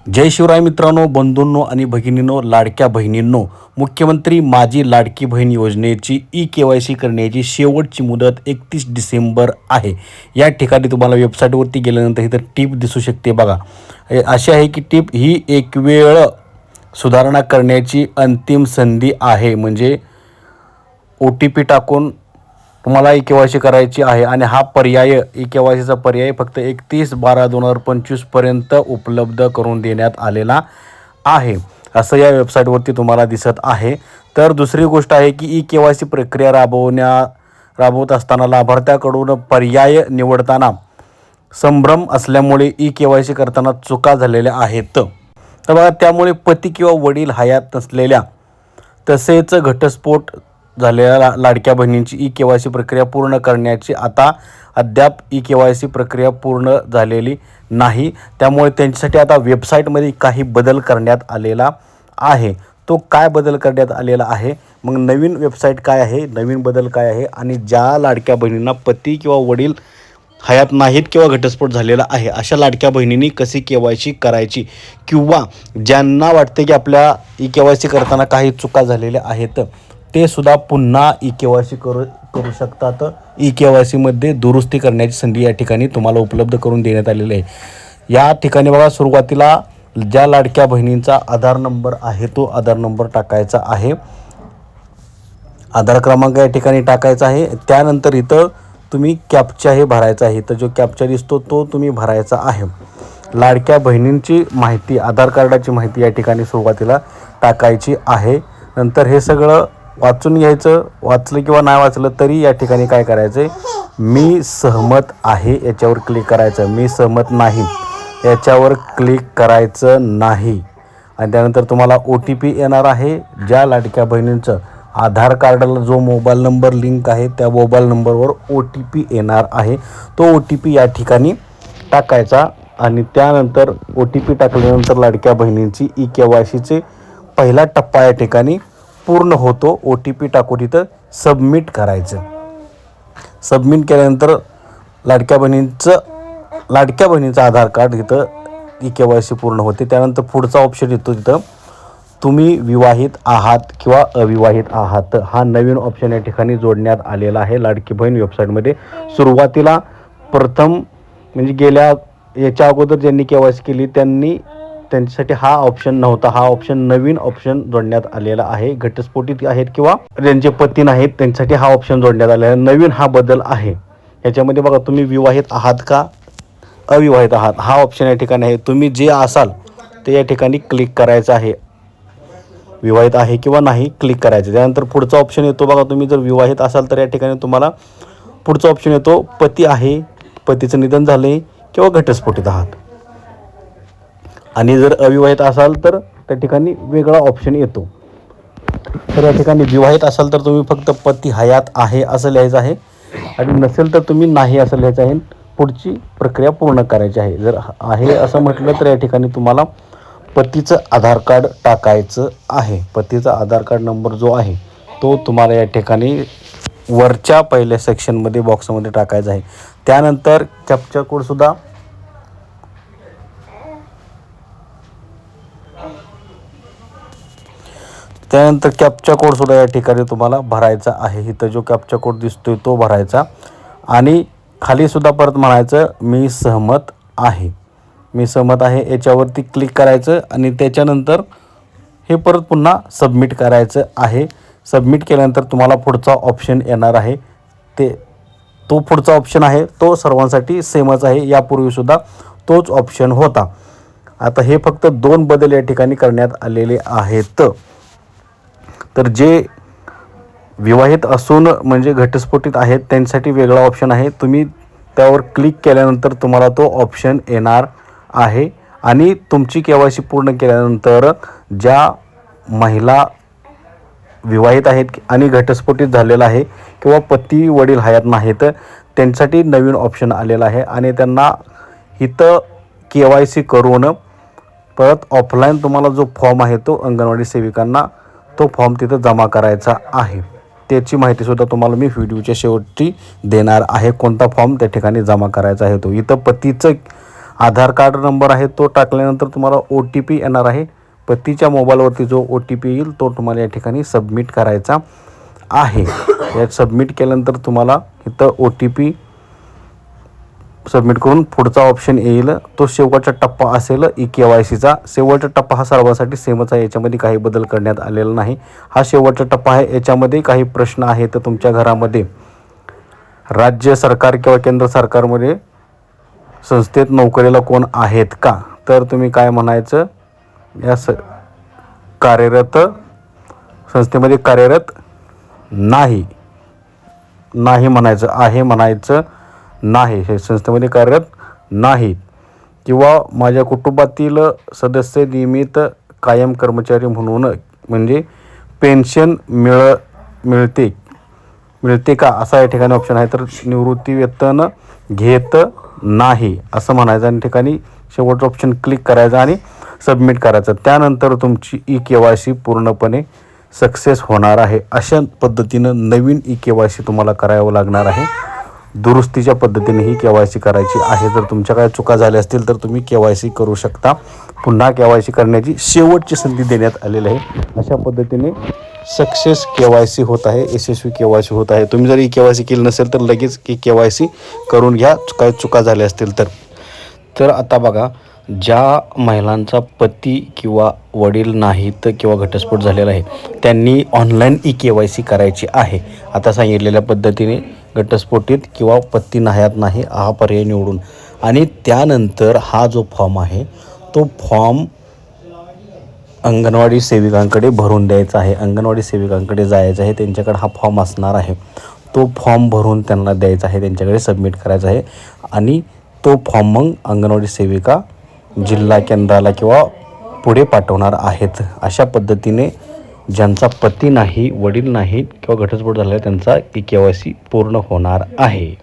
जय शिवराय मित्रांनो, बंधूंनो आणि भगिनींनो, लाडक्या बहिणींनो, मुख्यमंत्री माझी लाडकी बहीण योजनेची ई-के-वाय-सी करण्याची शेवटची मुदत 31 डिसेंबर आहे. या ठिकाणी तुम्हाला वेबसाईटवरती गेल्यानंतर इथं टीप दिसू शकते बघा. अशी आहे की टीप ही एक वेळ सुधारणा करण्याची अंतिम संधी आहे. म्हणजे OTP टाकून तुम्हाला ई-के-वाय-सी करायची आहे आणि हा पर्याय ई-के-वाय-सीचा पर्याय फक्त 31/12/2025 पर्यंत उपलब्ध करून देण्यात आलेला आहे, असं या वेबसाईटवरती तुम्हाला दिसत आहे. तर दुसरी गोष्ट आहे की ई-के-वाय-सी प्रक्रिया राबवत असताना लाभार्थ्याकडून पर्याय निवडताना संभ्रम असल्यामुळे ई-के-वाय-सी करताना चुका झालेल्या आहेत. तर बघा, त्यामुळे पती किंवा वडील हयात नसलेल्या तसेच घटस्फोट झालेल्या लाडक्या बहिणींची ई-के-वाय-सी प्रक्रिया पूर्ण करण्याची आता अद्याप ई-के-वाय-सी प्रक्रिया पूर्ण झालेली नाही. त्यामुळे त्यांच्यासाठी आता वेबसाईटमध्ये काही बदल करण्यात आलेला आहे. तो काय बदल करण्यात आलेला आहे, मग नवीन वेबसाईट काय आहे, नवीन बदल काय आहे आणि ज्या लाडक्या बहिणींना पती किंवा वडील हयात नाहीत किंवा घटस्फोट झालेला आहे अशा लाडक्या बहिणींनी कशी के-वाय-सी करायची, किंवा ज्यांना वाटते की आपल्या ई-के-वाय-सी करताना काही चुका झालेल्या आहेत ते सुद्धा पुन्हा ई-के-वाय-सी करू शकतात. ई-के-वाय-सीमध्ये दुरुस्ती करण्याची संधी या ठिकाणी तुम्हाला उपलब्ध करून देण्यात आलेली आहे. या ठिकाणी बघा, सुरुवातीला ज्या लाडक्या बहिणींचा आधार नंबर आहे तो आधार नंबर टाकायचा आहे, आधार क्रमांक या ठिकाणी टाकायचा आहे. त्यानंतर इथं तुम्ही कॅप्चा हे भरायचा आहे. तर जो कॅप्चा दिसतो तो तुम्ही भरायचा आहे. लाडक्या बहिणींची माहिती, आधार कार्डाची माहिती या ठिकाणी सुरुवातीला टाकायची आहे. नंतर हे सगळं वाचून घ्यायचं. वाचलं किंवा नाही वाचलं तरी या ठिकाणी काय करायचं आहे, मी सहमत आहे याच्यावर क्लिक करायचं. मी सहमत नाही याच्यावर क्लिक करायचं नाही. आणि त्यानंतर तुम्हाला OTP येणार आहे. ज्या लाडक्या बहिणींचं आधार कार्डाला जो मोबाईल नंबर लिंक आहे त्या मोबाईल नंबरवर OTP येणार आहे. तो OTP या ठिकाणी टाकायचा आणि त्यानंतर OTP टाकल्यानंतर लाडक्या बहिणींची ई-के-वाय-सीचे पहिला टप्पा या ठिकाणी पूर्ण होतो. OTP टाकून इथं सबमिट करायचं. सबमिट केल्यानंतर लाडक्या बहिणींचं आधार कार्ड इथं ई-के-वाय-सी पूर्ण होते. त्यानंतर पुढचा ऑप्शन येतो, तिथं तुम्ही विवाहित आहात किंवा अविवाहित आहात हा नवीन ऑप्शन या ठिकाणी जोडण्यात आलेला आहे. लाडकी बहीण वेबसाईटमध्ये सुरुवातीला प्रथम म्हणजे याच्या अगोदर ज्यांनी के-वाय-सी केली त्यांच्यासाठी हा ऑप्शन नव्हता. हा ऑप्शन नवीन ऑप्शन जोडण्यात आलेला आहे. घटस्फोटित आहेत किंवा ज्यांचे पती नाहीत त्यांच्यासाठी हा ऑप्शन जोडण्यात आलेला आहे. नवीन हा बदल आहे. याच्यामध्ये बघा, तुम्ही विवाहित आहात का अविवाहित आहात हा ऑप्शन या ठिकाणी आहे. तुम्ही जे असाल ते या ठिकाणी क्लिक करायचं आहे. विवाहित आहे किंवा नाही क्लिक करायचं. त्यानंतर पुढचा ऑप्शन येतो बघा, तुम्ही जर विवाहित असाल तर या ठिकाणी तुम्हाला पुढचा ऑप्शन येतो, पती आहे, पतीचं निधन झाले किंवा घटस्फोटित आहात. आणि जर अविवाहित असाल तर त्या ठिकाणी वेगळा ऑप्शन येतो. तर या ठिकाणी विवाहित असाल तर तुम्ही फक्त पती हयात आहे असं लिहायचं आहे आणि नसेल तर तुम्ही नाही असं लिहायचं आहे. पुढची प्रक्रिया पूर्ण करायची आहे. जर आहे असं म्हटलं तर या ठिकाणी तुम्हाला पतीचं आधार कार्ड टाकायचं आहे. पतीचा आधार कार्ड नंबर जो आहे तो तुम्हाला या ठिकाणी वरच्या पहिल्या सेक्शनमध्ये बॉक्समध्ये टाकायचा आहे. त्यानंतर कॅप्चा कोडसुद्धा या ठिकाणी तुम्हाला भरायचा आहे. इथं जो कॅप्चा कोड दिसतोय तो भरायचा आणि खाली सुद्धा परत म्हणायचं मी सहमत आहे. मी सहमत आहे याच्यावरती क्लिक करायचं आणि त्याच्यानंतर हे परत पुन्हा सबमिट करायचं आहे. सबमिट केल्यानंतर तुम्हाला पुढचा ऑप्शन येणार आहे. तो पुढचा ऑप्शन आहे तो सर्वांसाठी सेमच आहे. यापूर्वीसुद्धा तोच ऑप्शन होता. आता हे फक्त 2 बदल या ठिकाणी करण्यात आलेले आहेत. तर जे विवाहित असून म्हणजे घटस्फोटित आहेत त्यांच्यासाठी वेगळा ऑप्शन आहे. तुम्ही त्यावर क्लिक केल्यानंतर तुम्हाला तो ऑप्शन येणार आहे. आणि तुमची के-वाय-सी पूर्ण केल्यानंतर ज्या महिला विवाहित आहेत आणि घटस्फोटित झालेला आहे किंवा पती वडील हयात नाहीत त्यांच्यासाठी नवीन ऑप्शन आलेला आहे आणि त्यांना इथं के-वाय-सी करून परत ऑफलाईन तुम्हाला जो फॉर्म आहे तो अंगणवाडी सेविकांना तो फॉर्म तिथं जमा करायचा आहे. त्याची माहितीसुद्धा तुम्हाला मी व्हिडिओच्या शेवटी देणार आहे. कोणता फॉर्म त्या ठिकाणी जमा करायचा आहे तो. इथं पतीचं आधार कार्ड नंबर आहे तो टाकल्यानंतर तुम्हाला OTP येणार आहे. पतीच्या मोबाईलवरती जो OTP येईल तो तुम्हाला या ठिकाणी सबमिट करायचा आहे. यात सबमिट केल्यानंतर तुम्हाला इथं OTP सबमिट करून पुढचा ऑप्शन येईल, तो शेवटचा टप्पा असेल KYCचा. शेवटचा टप्पा हा सर्वांसाठी सेमच आहे, याच्यामध्ये काही बदल करण्यात आलेला नाही. हा शेवटचा टप्पा आहे. याच्यामध्ये काही प्रश्न आहेत तर तुमच्या घरामध्ये राज्य सरकार किंवा केंद्र सरकारमध्ये संस्थेत नोकरीला कोण आहेत का, तर तुम्ही काय म्हणायचं, या कार्यरत संस्थेमध्ये कार्यरत नाही म्हणायचं, आहे म्हणायचं नाही, हे संस्थेमध्ये कार्यरत नाहीत. किंवा माझ्या कुटुंबातील सदस्य नियमित कायम कर्मचारी म्हणून म्हणजे पेन्शन मिळते का, असा या ठिकाणी ऑप्शन आहे. तर निवृत्ती वेतन घेत नाही असं म्हणायचं आणि ठिकाणी शेवटचं ऑप्शन क्लिक करायचं आणि सबमिट करायचं. त्यानंतर तुमची KYC पूर्णपणे सक्सेस होणार आहे. अशा पद्धतीनं नवीन KYC तुम्हाला करावं लागणार आहे. दुरुस्तीच्या पद्धतीने ही KYC करायची आहे. जर तुमच्या काय चुका झाल्या असतील तर तुम्ही KYC करू शकता. पुन्हा KYC करण्याची शेवटची संधी देण्यात आलेली आहे. अशा पद्धतीने सक्सेस KYC होत आहे, यशस्वी KYC होत आहे. तुम्ही जर KYC केली नसेल तर लगेच KYC करून घ्या, काय चुका झाल्या असतील तर. आता बघा, ज्या महिलांचा पती किंवा वडील नाहीत किंवा घटस्फोट झालेला आहे त्यांनी ऑनलाईन KYC करायची आहे. आता सांगितलेल्या पद्धतीने घटस्फोटित किंवा पती नाही हा पर्याय निवडून आणि त्यानंतर हा जो फॉर्म आहे तो फॉर्म अंगणवाडी सेविकांकडे भरून द्यायचा आहे. अंगणवाडी सेविकांकडे जायचं आहे, त्यांच्याकडे हा फॉर्म असणार आहे. तो फॉर्म भरून त्यांना द्यायचा आहे, त्यांच्याकडे सबमिट करायचा आहे आणि तो फॉर्म मग अंगणवाडी सेविका जिल्हा केंद्राला किंवा पुढे पाठवणार आहेत. अशा पद्धतीने ज्यांचा पती नाही, वडील नाहीत किंवा घटस्फोट झाला आहे त्यांचा KYC पूर्ण होणार आहे.